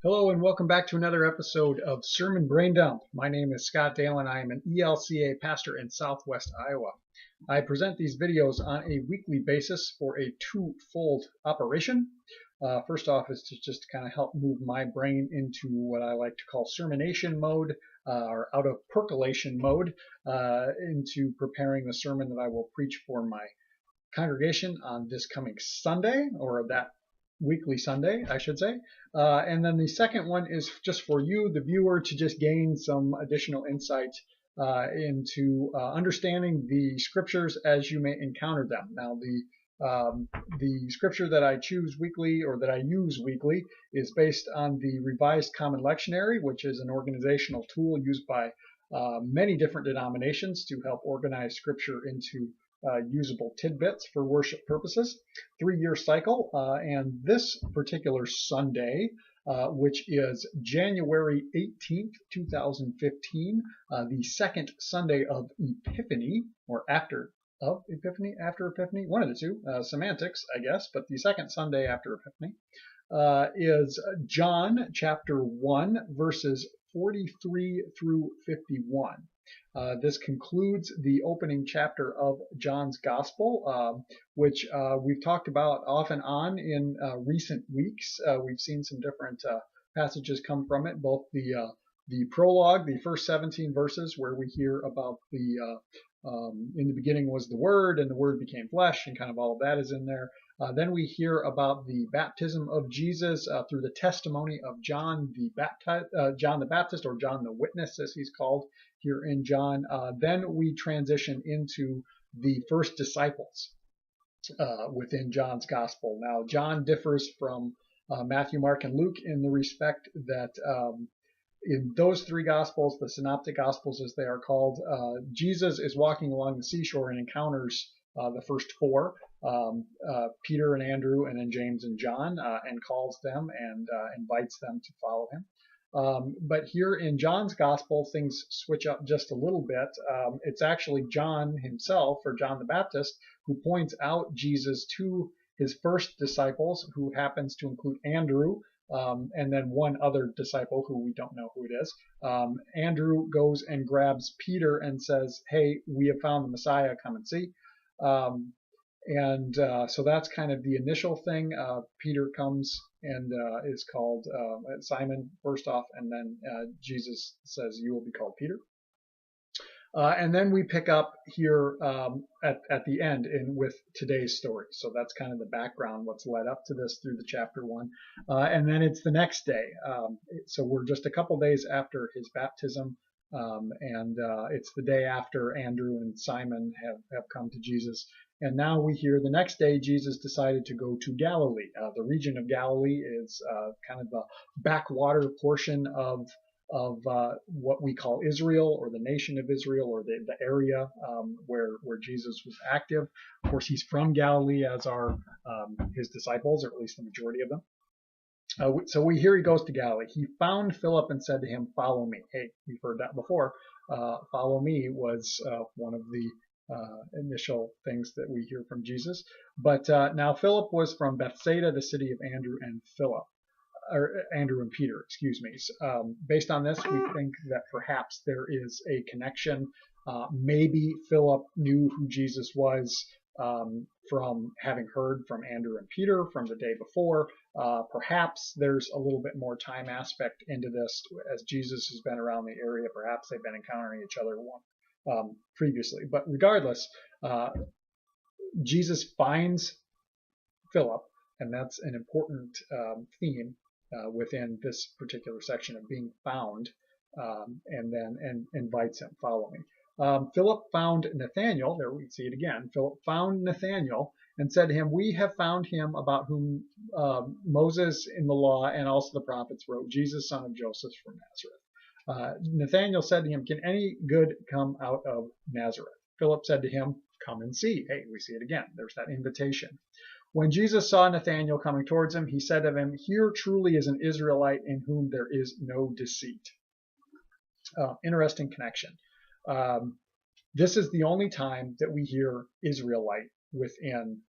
Hello and welcome back to another episode of Sermon Braindump. My name is Scott Dalen. I am an ELCA pastor in Southwest Iowa. I present these videos on a weekly basis for a twofold operation. First off is to just kind of help move my brain into what I like to call sermonation mode, or out of percolation mode, into preparing the sermon that I will preach for my congregation on this coming Sunday, or that weekly Sunday, I should say. And then the second one is just for you, the viewer, to just gain some additional insight into understanding the scriptures as you may encounter them. Now, the scripture that I choose weekly, or that I use weekly, is based on the Revised Common Lectionary, which is an organizational tool used by many different denominations to help organize scripture into usable tidbits for worship purposes. 3-year cycle, and this particular Sunday, which is January 18th, 2015, the second Sunday of Epiphany, or after Epiphany, one of the two, semantics, I guess, but the second Sunday after Epiphany, is John chapter 1, verses 43 through 51. This concludes the opening chapter of John's Gospel, which we've talked about off and on in recent weeks. We've seen some different passages come from it, both the prologue, the first 17 verses, where we hear about in the beginning was the Word, and the Word became flesh, and kind of all of that is in there. Then we hear about the baptism of Jesus through the testimony of John the Baptist, or John the Witness, as he's called here in John. Then we transition into the first disciples within John's Gospel. Now, John differs from Matthew, Mark, and Luke in the respect that in those three Gospels, the Synoptic Gospels as they are called, Jesus is walking along the seashore and encounters the first four, Peter and Andrew, and then James and John, and calls them and invites them to follow him. But here in John's Gospel, things switch up just a little bit. It's actually John himself, or John the Baptist, who points out Jesus to his first disciples, who happens to include Andrew, and then one other disciple who we don't know who it is. Andrew goes and grabs Peter and says, "Hey, we have found the Messiah, come and see." So that's kind of the initial thing. Peter comes and is called Simon first off, and then Jesus says, "You will be called Peter." And then we pick up here at the end with today's story. So that's kind of the background, what's led up to this through the chapter 1. And then it's the next day. So we're just a couple days after his baptism. And it's the day after Andrew and Simon have come to Jesus. And now we hear the next day Jesus decided to go to Galilee. The region of Galilee is kind of the backwater portion of what we call Israel, or the nation of Israel, or the area where Jesus was active. Of course, he's from Galilee, as are his disciples, or at least the majority of them. So we hear he goes to Galilee. He found Philip and said to him, "Follow me." Hey, we've heard that before. Follow me was one of the initial things that we hear from Jesus. But now Philip was from Bethsaida, the city of Andrew and Peter, excuse me. Based on this, we think that perhaps there is a connection. Maybe Philip knew who Jesus was from having heard from Andrew and Peter from the day before. Perhaps there's a little bit more time aspect into this, as Jesus has been around the area. Perhaps they've been encountering each other previously. But regardless, Jesus finds Philip, and that's an important theme within this particular section of being found, and then invites him, "Follow me." Philip found Nathanael. There we see it again. Philip found Nathanael and said to him, "We have found him about whom Moses in the law and also the prophets wrote, Jesus, son of Joseph from Nazareth." Nathanael said to him, "Can any good come out of Nazareth?" Philip said to him, "Come and see." Hey, we see it again. There's that invitation. When Jesus saw Nathanael coming towards him, he said of him, "Here truly is an Israelite in whom there is no deceit." Interesting connection. This is the only time that we hear Israelite within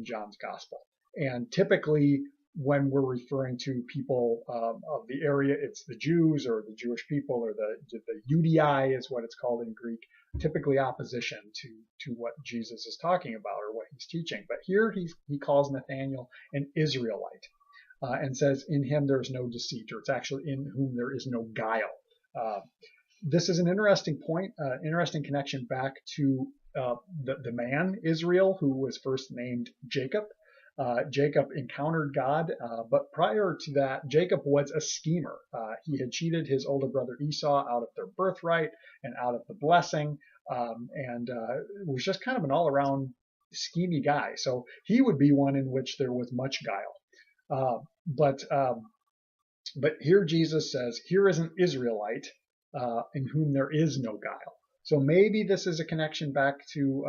John's Gospel. And typically when we're referring to people of the area, it's the Jews or the Jewish people, or the Judei is what it's called in Greek, typically opposition to what Jesus is talking about or what he's teaching. But here he calls Nathanael an Israelite and says, in him there is no deceit, or it's actually in whom there is no guile. This is an interesting point, interesting connection back to the man Israel, who was first named Jacob. Jacob encountered God, but prior to that, Jacob was a schemer. He had cheated his older brother Esau out of their birthright and out of the blessing, and was just kind of an all-around schemy guy. So he would be one in which there was much guile. But here Jesus says, here is an Israelite in whom there is no guile. So maybe this is a connection back to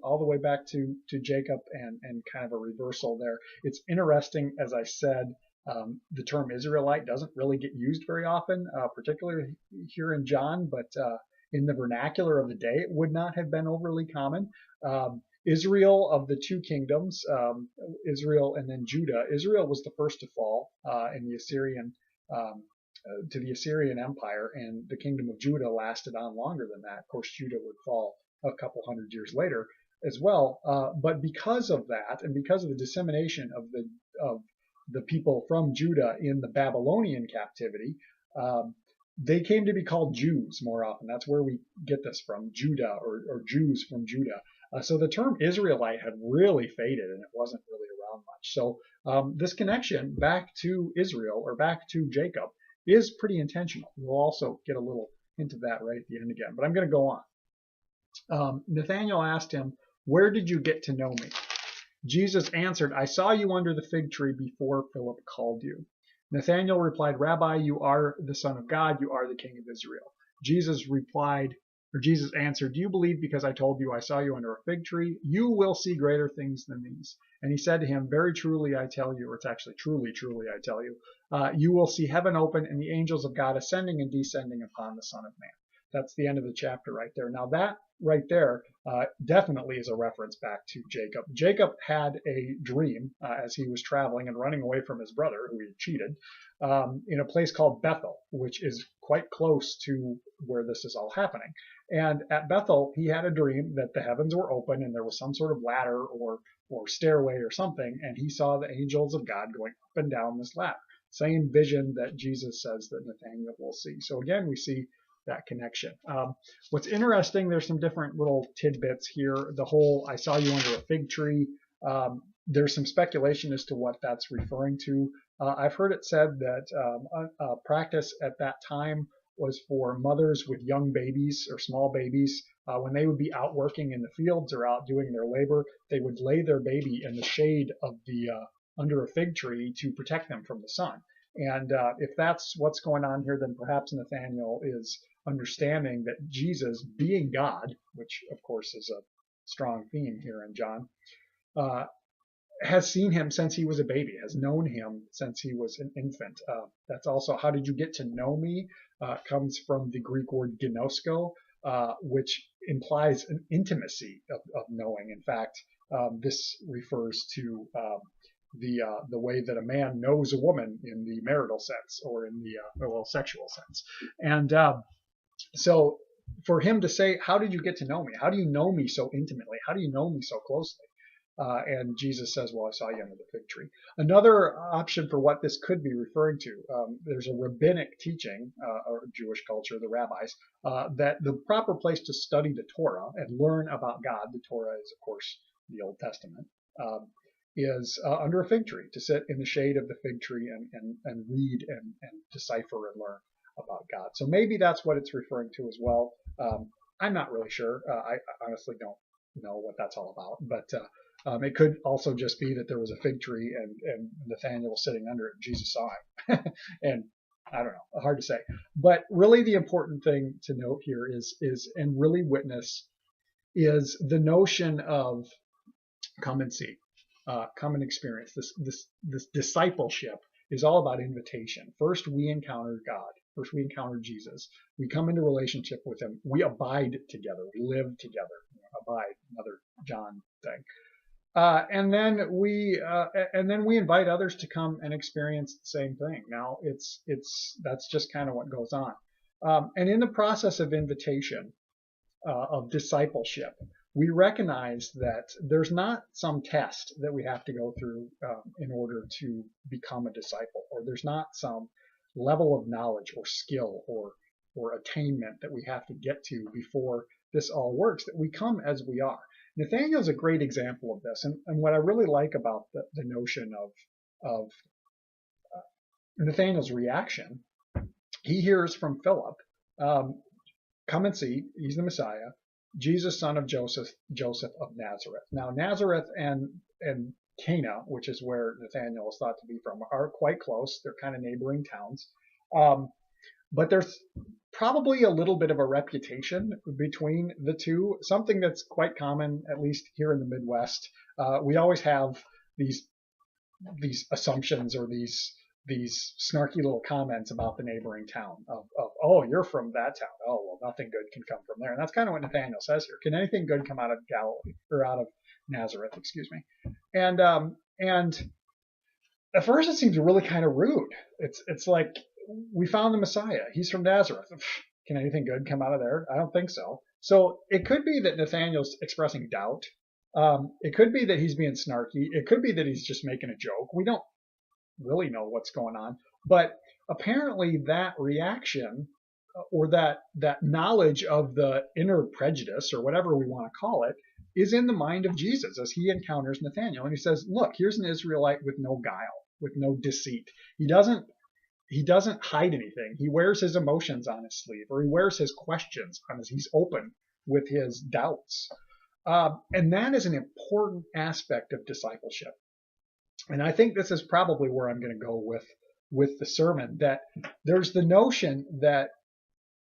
all the way back to Jacob and kind of a reversal there. It's interesting, as I said, the term Israelite doesn't really get used very often, particularly here in John, but in the vernacular of the day, it would not have been overly common. Israel of the two kingdoms, Israel and then Judah. Israel was the first to fall in the Assyrian to the Assyrian Empire, and the kingdom of Judah lasted on longer than that. Of course, Judah would fall a couple hundred years later as well. But because of that, and because of the dissemination of the people from Judah in the Babylonian captivity, they came to be called Jews more often. That's where we get this from, Judah, or Jews from Judah. So the term Israelite had really faded, and it wasn't really around much. So this connection back to Israel, or back to Jacob, is pretty intentional. We'll also get a little hint of that right at the end again, but I'm going to go on. Nathanael asked him, "Where did you get to know me?" Jesus answered, "I saw you under the fig tree before Philip called you." Nathanael replied, "Rabbi, you are the Son of God, you are the King of Israel." Jesus answered, "Do you believe because I told you I saw you under a fig tree? You will see greater things than these." And he said to him, "Very truly I tell you," or it's actually truly, truly I tell you, "you will see heaven open and the angels of God ascending and descending upon the Son of Man." That's the end of the chapter right there. Now that right there definitely is a reference back to Jacob. Jacob had a dream as he was traveling and running away from his brother, who he had cheated, in a place called Bethel, which is quite close to where this is all happening. And at Bethel, he had a dream that the heavens were open and there was some sort of ladder or stairway or something, and he saw the angels of God going up and down this ladder. Same vision that Jesus says that Nathanael will see. So again, we see that connection. What's interesting, there's some different little tidbits here. The whole "I saw you under a fig tree," there's some speculation as to what that's referring to. I've heard it said that practice at that time was for mothers with young babies or small babies. When they would be out working in the fields or out doing their labor, they would lay their baby in the shade of the under a fig tree to protect them from the sun. And if that's what's going on here, then perhaps Nathanael is understanding that Jesus, being God, which of course is a strong theme here in John, has seen him since he was a baby, has known him since he was an infant. That's also, "How did you get to know me?" Comes from the Greek word ginosko, which implies an intimacy of knowing. In fact, this refers to the way that a man knows a woman in the marital sense, or in the sexual sense. And so for him to say, "How did you get to know me? How do you know me so intimately? How do you know me so closely?" And Jesus says, "Well, I saw you under the fig tree." Another option for what this could be referring to, there's a rabbinic teaching, or Jewish culture, the rabbis, that the proper place to study the Torah and learn about God, the Torah is, of course, the Old Testament, is under a fig tree, to sit in the shade of the fig tree and read and decipher and learn about God. So maybe that's what it's referring to as well. I'm not really sure. I honestly don't know what that's all about, but it could also just be that there was a fig tree and Nathanael was sitting under it and Jesus saw him. And I don't know, hard to say. But really the important thing to note here is and really witness, is the notion of come and see, come and experience. This discipleship is all about invitation. First, we encounter God. First, we encounter Jesus. We come into relationship with him. We abide together. We live together. Abide, another John thing. And then we invite others to come and experience the same thing. Now that's just kind of what goes on. And in the process of invitation, of discipleship, we recognize that there's not some test that we have to go through in order to become a disciple, or there's not some level of knowledge or skill or attainment that we have to get to before this all works, that we come as we are. Nathanael's a great example of this, and what I really like about the notion of Nathanael's reaction, he hears from Philip, come and see, he's the Messiah, Jesus, son of Joseph of Nazareth. Now, Nazareth and Cana, which is where Nathanael is thought to be from, are quite close. They're kind of neighboring towns. But there's probably a little bit of a reputation between the two, something that's quite common, at least here in the Midwest. We always have these assumptions or these snarky little comments about the neighboring town of oh, you're from that town. Oh, well, nothing good can come from there. And that's kind of what Nathanael says here. Can anything good come out of Galilee, or out of Nazareth, excuse me? And at first it seems really kind of rude. It's like, we found the Messiah. He's from Nazareth. Can anything good come out of there? I don't think so. So it could be that Nathanael's expressing doubt. It could be that he's being snarky. It could be that he's just making a joke. We don't really know what's going on. But apparently that reaction, or that knowledge of the inner prejudice, or whatever we want to call it, is in the mind of Jesus as he encounters Nathanael. And he says, look, here's an Israelite with no guile, with no deceit. He doesn't hide anything. He wears his emotions on his sleeve, or he wears his questions on his, he's open with his doubts. And that is an important aspect of discipleship. And I think this is probably where I'm going to go with the sermon, that there's the notion that,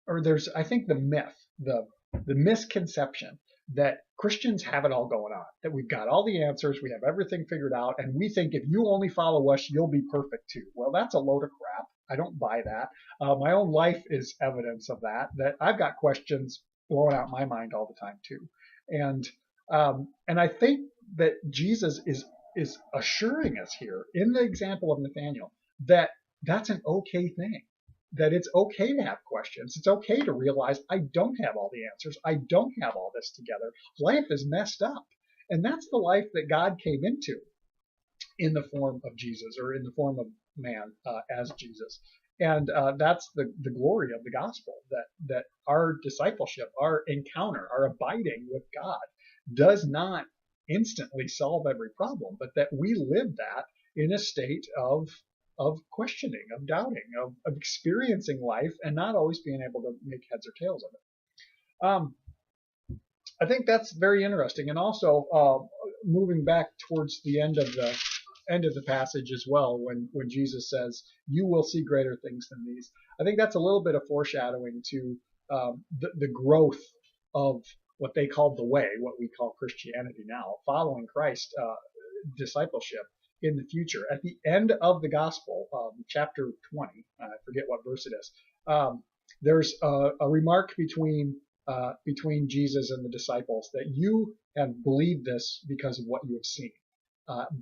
or there's, I think, the myth, the misconception that Christians have it all going on, that we've got all the answers, we have everything figured out, and we think if you only follow us, you'll be perfect too. Well, that's a load of crap. I don't buy that. My own life is evidence of that I've got questions blowing out my mind all the time too. And I think that Jesus is assuring us here in the example of Nathanael that that's an okay thing, that it's okay to have questions. It's okay to realize I don't have all the answers. I don't have all this together. Life is messed up. And that's the life that God came into in the form of Jesus, or in the form of man as Jesus. And that's the glory of the gospel, that our discipleship, our encounter, our abiding with God does not instantly solve every problem, but that we live that in a state of questioning, of doubting, of experiencing life and not always being able to make heads or tails of it. I think that's very interesting. And also moving back towards the end of the passage as well, when Jesus says, you will see greater things than these. I think that's a little bit of foreshadowing to the growth of what they called the way, what we call Christianity now, following Christ, discipleship in the future. At the end of the gospel, chapter 20, I forget what verse it is, there's a remark between Jesus and the disciples that you have believed this because of what you have seen.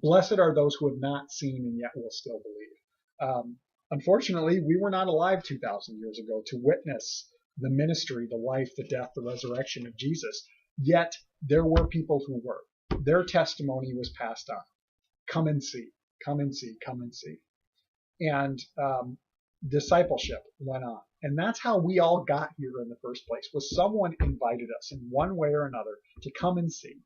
Blessed are those who have not seen and yet will still believe. Unfortunately, we were not alive 2,000 years ago to witness the ministry, the life, the death, the resurrection of Jesus. Yet there were people who were. Their testimony was passed on. Come and see, come and see, come and see. And discipleship went on. And that's how we all got here in the first place, was someone invited us in one way or another to come and see.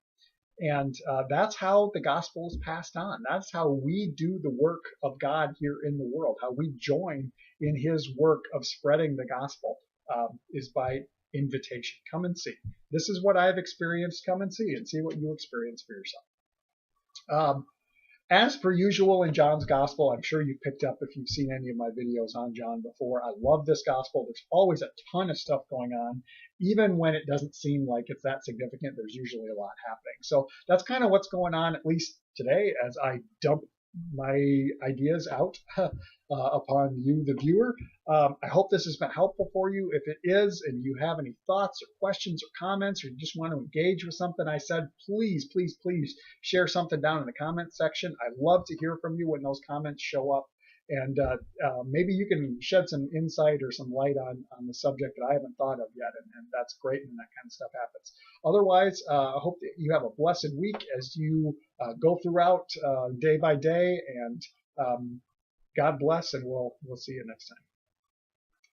And that's how the gospel is passed on. That's how we do the work of God here in the world, how we join in his work of spreading the gospel, is by invitation. Come and see. This is what I've experienced. Come and see what you experience for yourself. As per usual in John's gospel, I'm sure you've picked up if you've seen any of my videos on John before. I love this gospel. There's always a ton of stuff going on. Even when it doesn't seem like it's that significant, there's usually a lot happening. So that's kind of what's going on, at least today, as I dump my ideas out upon you, the viewer. I hope this has been helpful for you. If it is, and you have any thoughts or questions or comments, or you just want to engage with something I said, please, please, please share something down in the comment section. I love to hear from you when those comments show up. And maybe you can shed some insight or some light on the subject that I haven't thought of yet, and that's great when that kind of stuff happens. Otherwise, I hope that you have a blessed week as you go throughout day by day, and God bless, and we'll see you next time.